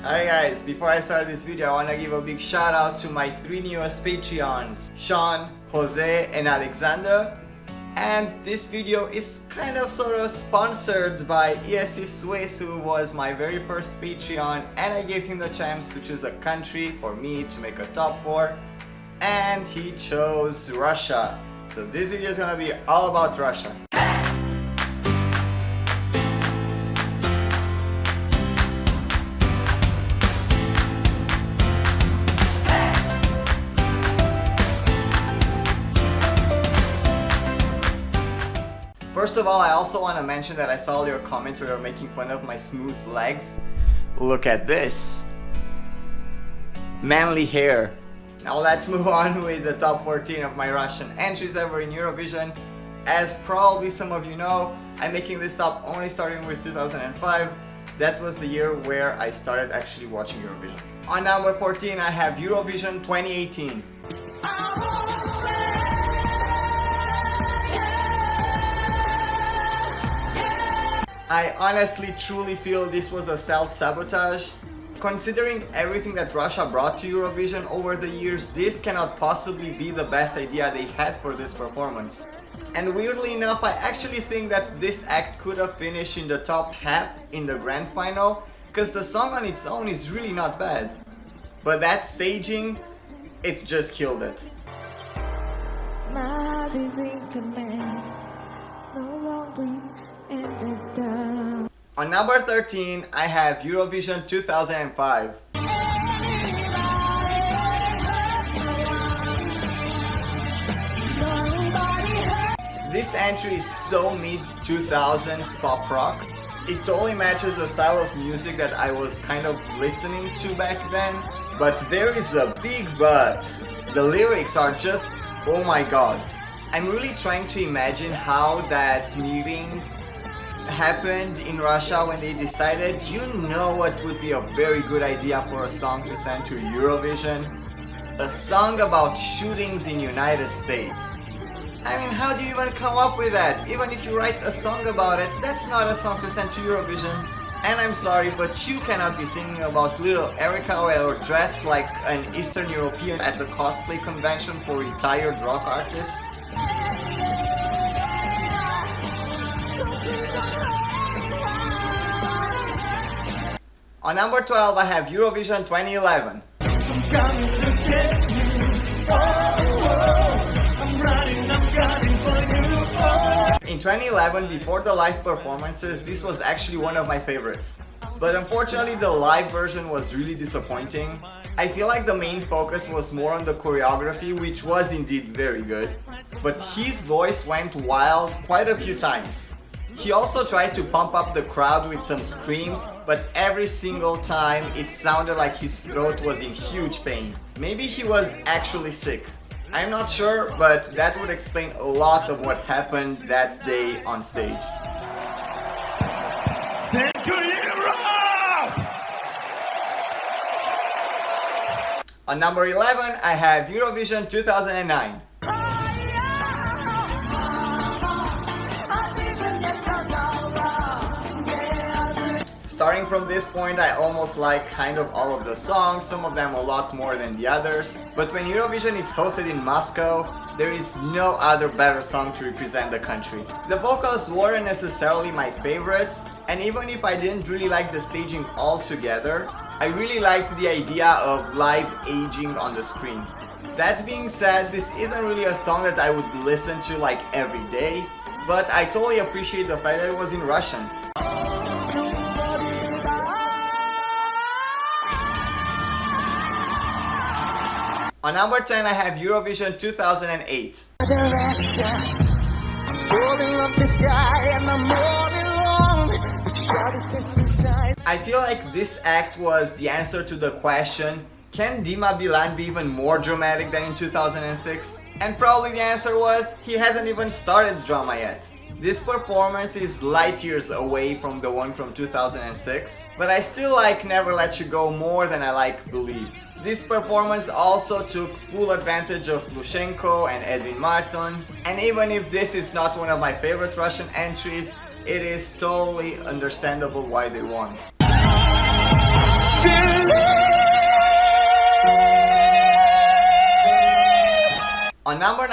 Hi guys, before I start this video, I want to give a big shout out to my 3 newest Patreons, Sean, Jose and Alexander. And this video is kind of sort of sponsored by ESC Suez, who was my very first Patreon, and I gave him the chance to choose a country for me to make a top 4, and he chose Russia. So this video is gonna be all about Russia. First of all, I also want to mention that I saw your comments where you're making fun of my smooth legs. Look at this. Manly hair. Now let's move on with the top 14 of my Russian entries ever in Eurovision. As probably some of you know, I'm making this top only starting with 2005. That was the year where I started actually watching Eurovision. On number 14, I have Eurovision 2018. I honestly truly feel this was a self-sabotage. Considering everything that Russia brought to Eurovision over the years, this cannot possibly be the best idea they had for this performance. And weirdly enough, I actually think that this act could have finished in the top half in the grand final, because the song on its own is really not bad. But that staging, it just killed it. On number 13, I have Eurovision 2005. This entry is so mid-2000s pop rock. It totally matches the style of music that I was kind of listening to back then. But there is a big but. The lyrics are just, oh my god. I'm really trying to imagine how that meeting happened in Russia when they decided, you know what would be a very good idea for a song to send to Eurovision? A song about shootings in United States. I mean, how do you even come up with that? Even if you write a song about it, that's not a song to send to Eurovision. And I'm sorry, but you cannot be singing about little Erica or dressed like an Eastern European at the cosplay convention for retired rock artists. On number 12, I have Eurovision 2011. In 2011, before the live performances, this was actually one of my favorites. But unfortunately, the live version was really disappointing. I feel like the main focus was more on the choreography, which was indeed very good. But his voice went wild quite a few times. He also tried to pump up the crowd with some screams, but every single time it sounded like his throat was in huge pain. Maybe he was actually sick. I'm not sure, but that would explain a lot of what happened that day on stage. Thank you, Europe! On number 11, I have Eurovision 2009. Starting from this point, I almost like kind of all of the songs, some of them a lot more than the others. But when Eurovision is hosted in Moscow, there is no other better song to represent the country. The vocals weren't necessarily my favorite, and even if I didn't really like the staging altogether, I really liked the idea of live aging on the screen. That being said, this isn't really a song that I would listen to like every day, but I totally appreciate the fact that it was in Russian. On number 10, I have Eurovision 2008. I feel like this act was the answer to the question, can Dima Bilan be even more dramatic than in 2006? And probably the answer was, he hasn't even started drama yet. This performance is light years away from the one from 2006, but I still like Never Let You Go more than I like Believe. This performance also took full advantage of Lushenko and Edwin Martin, and even if this is not one of my favorite Russian entries, it is totally understandable why they won.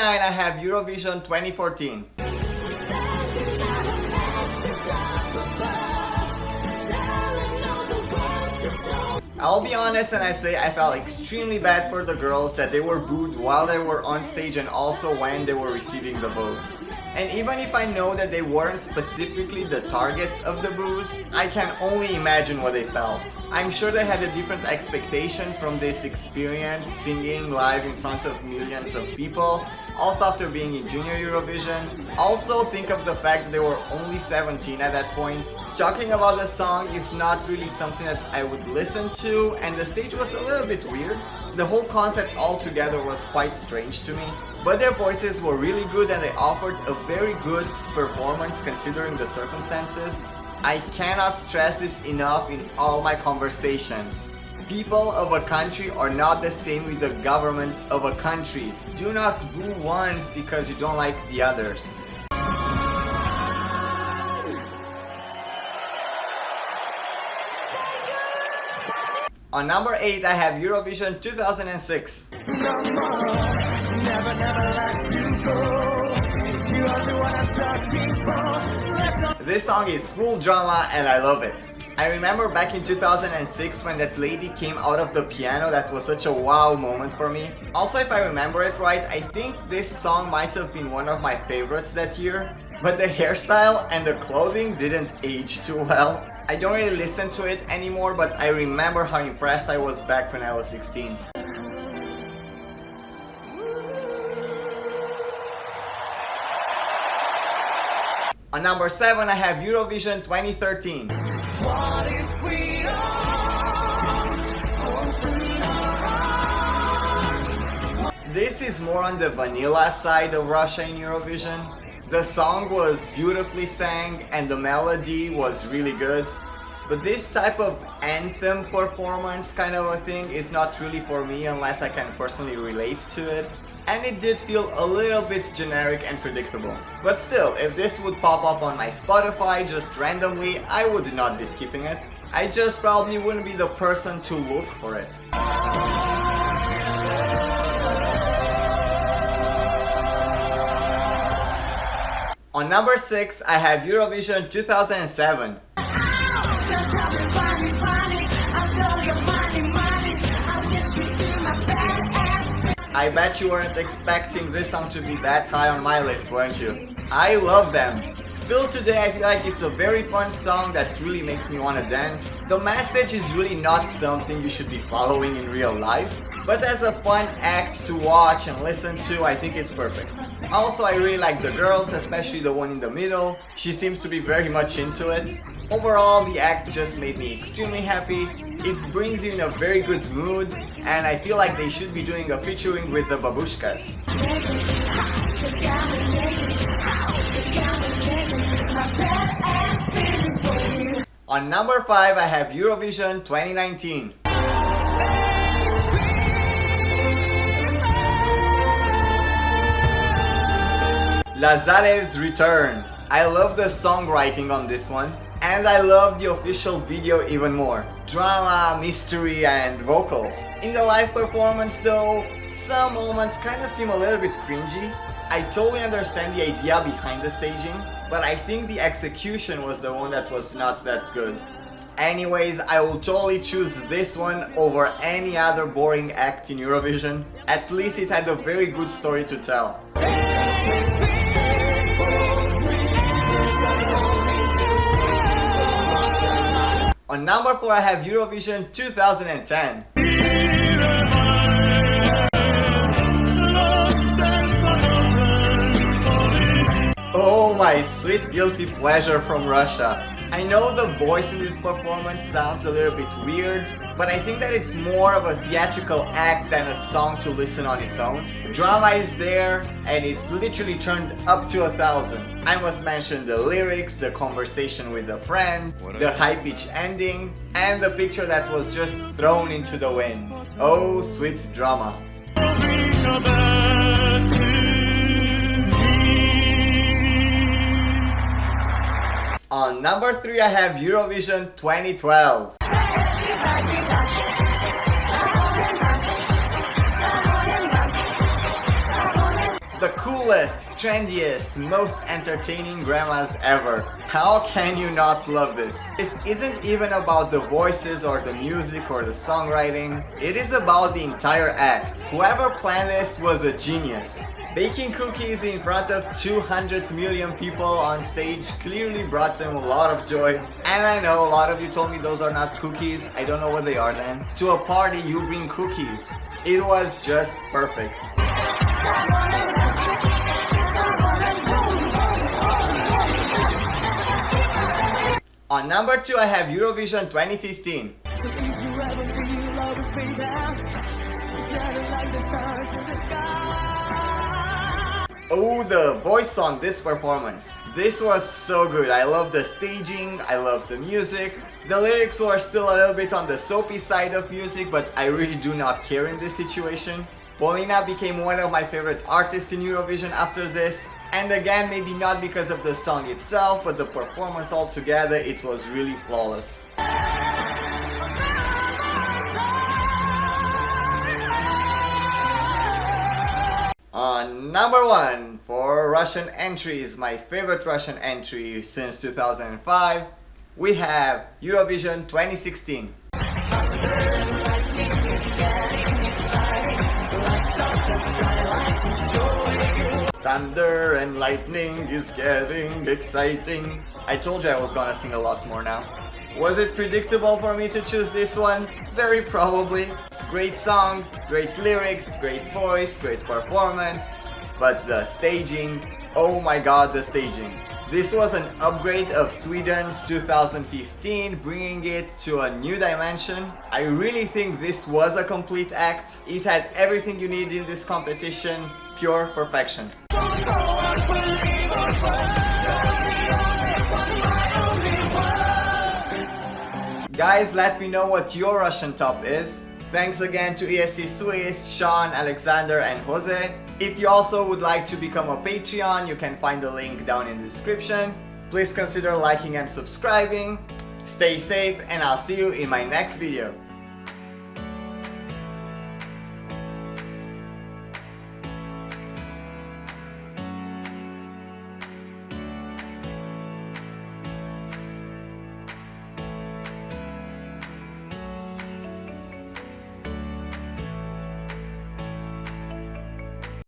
9 I have Eurovision 2014. I'll be honest and I say I felt extremely bad for the girls that they were booed while they were on stage and also when they were receiving the votes. And even if I know that they weren't specifically the targets of the boos, I can only imagine what they felt. I'm sure they had a different expectation from this experience singing live in front of millions of people, also after being in Junior Eurovision. Also think of the fact that they were only 17 at that point. Talking about the song is not really something that I would listen to, and the stage was a little bit weird. The whole concept altogether was quite strange to me, but their voices were really good and they offered a very good performance considering the circumstances. I cannot stress this enough in all my conversations. People of a country are not the same with the government of a country. Do not boo ones because you don't like the others. On number 8 I have Eurovision 2006. This song is full drama and I love it. I remember back in 2006 when that lady came out of the piano, that was such a wow moment for me. Also, if I remember it right, I think this song might have been one of my favorites that year. But the hairstyle and the clothing didn't age too well. I don't really listen to it anymore, but I remember how impressed I was back when I was 16. On number 7 I have Eurovision 2013. What if we This is more on the vanilla side of Russia in Eurovision. The song was beautifully sang and the melody was really good. But this type of anthem performance kind of a thing is not really for me unless I can personally relate to it. And it did feel a little bit generic and predictable. But still, if this would pop up on my Spotify just randomly, I would not be skipping it. I just probably wouldn't be the person to look for it. On number 6, I have Eurovision 2007. I bet you weren't expecting this song to be that high on my list, weren't you? I love them. Still today I feel like it's a very fun song that really makes me want to dance. The message is really not something you should be following in real life, but as a fun act to watch and listen to, I think it's perfect. Also, I really like the girls, especially the one in the middle. She seems to be very much into it. Overall, the act just made me extremely happy. It brings you in a very good mood, and I feel like they should be doing a featuring with the Babushkas. On number 5, I have Eurovision 2019. Lazarev's Return. I love the songwriting on this one, and I love the official video even more. Drama, mystery, and vocals. In the live performance though, some moments kind of seem a little bit cringy. I totally understand the idea behind the staging, but I think the execution was the one that was not that good. Anyways, I will totally choose this one over any other boring act in Eurovision. At least it had a very good story to tell. On number 4 I have Eurovision 2010. Oh, my sweet guilty pleasure from Russia. I know the voice in this performance sounds a little bit weird, but I think that it's more of a theatrical act than a song to listen on its own. Drama is there, and it's literally turned up to 1,000. I must mention the lyrics, the conversation with a friend, the high-pitched ending, and the picture that was just thrown into the wind. Oh, sweet drama. On number 3 I have Eurovision 2012. The coolest, trendiest, most entertaining grandmas ever. How can you not love this? This isn't even about the voices or the music or the songwriting. It is about the entire act. Whoever planned this was a genius. Baking cookies in front of 200 million people on stage clearly brought them a lot of joy. And I know a lot of you told me those are not cookies. I don't know what they are then. To a party, you bring cookies. It was just perfect. On number 2, I have Eurovision 2015. Oh, the voice on this performance. This was so good. I love the staging, I love the music. The lyrics were still a little bit on the soapy side of music, but I really do not care in this situation. Paulina became one of my favorite artists in Eurovision after this. And again, maybe not because of the song itself, but the performance altogether, it was really flawless. On number 1 for Russian entries, my favorite Russian entry since 2005, we have Eurovision 2016. Thunder and lightning is getting exciting. I told you I was gonna sing a lot more now. Was it predictable for me to choose this one? Very probably. Great song, great lyrics, great voice, great performance. But the staging, oh my god, the staging. This was an upgrade of Sweden's 2015, bringing it to a new dimension. I really think this was a complete act. It had everything you need in this competition, pure perfection. Guys, let me know what your Russian top is. Thanks again to ESC Swiss, Sean, Alexander and Jose. If you also would like to become a Patreon, you can find the link down in the description. Please consider liking and subscribing. Stay safe and I'll see you in my next video.